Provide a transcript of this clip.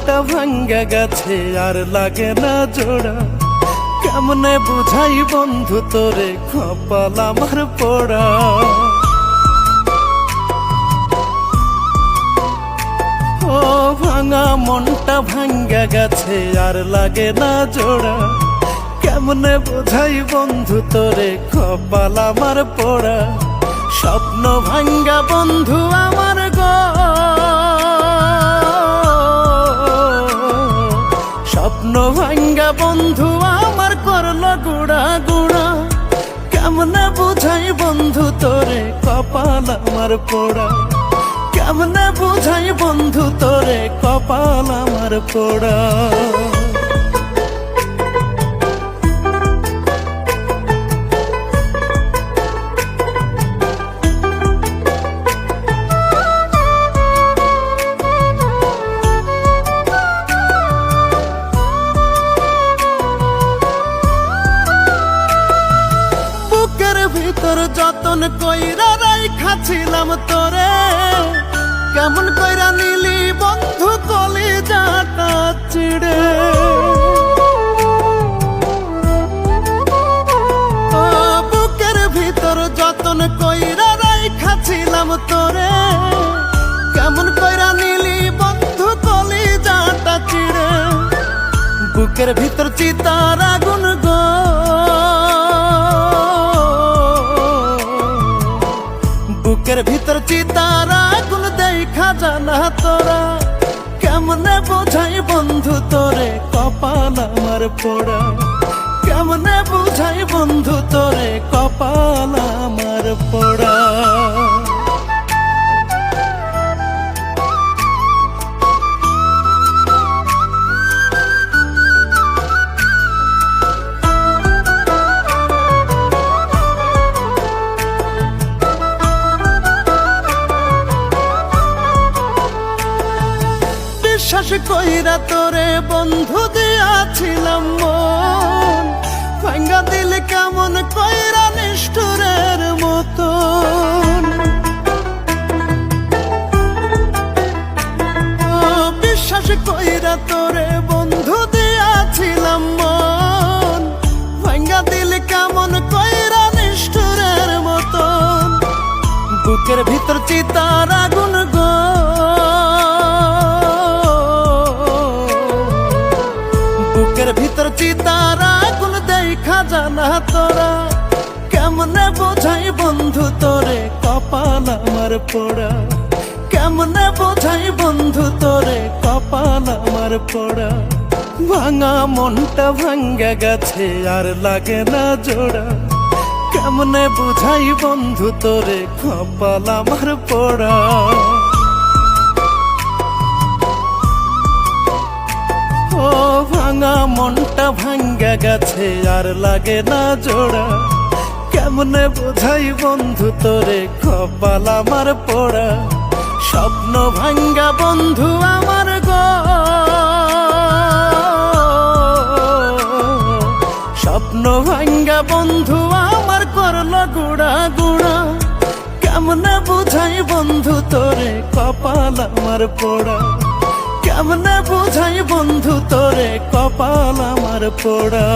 মনটা ভাঙ্গা গেছে আর লাগে না জোড়া, কেমনে বুঝাই বন্ধু তোরে কপাল আমার পোড়া। ও ভাঙা মনটা ভাঙ্গা গেছে আর লাগে না জোড়া, কেমনে বোঝাই বন্ধু তোরে কপাল আমার পোড়া। স্বপ্ন ভাঙ্গা বন্ধু আমার গো, স্বপ্ন ভাঙ্গা বন্ধু আমার করলো গুড়া গুড়া, কেমনে বোঝাই বন্ধু তোরে কপাল আমার পোড়া, কেমনে বোঝাই বন্ধু তোরে কপাল আমার পোড়া। ভিতর যতন কইরা রাইখাছিলাম তোরে, কেমন কইরা নিলি বন্ধু কলিজাটা চিড়ে। বুকের ভিতর যতন কইরা রাইখাছিলাম তোরে, কেমন কইরা নিলি বন্ধু কলিজাটা চিড়ে। বুকের ভিতর চিতার আগুন গো, বুকের ভিতর চিতার আগুন দেখা জানা তোরা, কেমনে বোঝাই বন্ধু তোরে কপাল আমার পোড়া, কেমনে বোঝাই বন্ধু তোরে কপাল আমার পোড়া। বিশ্বাস কইরা তোরে বন্ধু দিয়াছিলাম মন, ভাঙ্গা দিল কেমন কইরা নিষ্ঠুরের মতন। বিশ্বাস কইরা তোরে বন্ধু দিয়াছিলাম মন, ভাঙ্গা দিল কেমন কইরা নিষ্ঠুরের মতন। বুকের ভিতর চিতার আগুন গো, বুকের ভিতর চিতার আগুন দেখা জানা তোরা, কেমনে বোঝাই বন্ধু তোরে কপাল আমার পোড়া, কেমনে বোঝাই বন্ধু তোরে কপাল আমার পোড়া। ভাঙা মনটা ভাঙ্গা গেছে আর লাগে না জোড়া, কেমনে বুঝাই বন্ধু তোরে কপাল আমার পোড়া। ও ভাঙা মনটা ভাঙ্গা গেছে আর লাগে না জোড়া, কেমনে বোঝাই বন্ধু তোরে কপাল আমার পোড়া। স্বপ্ন ভাঙ্গা বন্ধু আমার গো, স্বপ্ন ভাঙ্গা বন্ধু আমার করলো গুড়া গুড়া, কেমনে বোঝাই বন্ধু তোরে কপাল আমার পোড়া, কেমনে বোঝাই বন্ধু তোরে কপাল আমার পোড়া।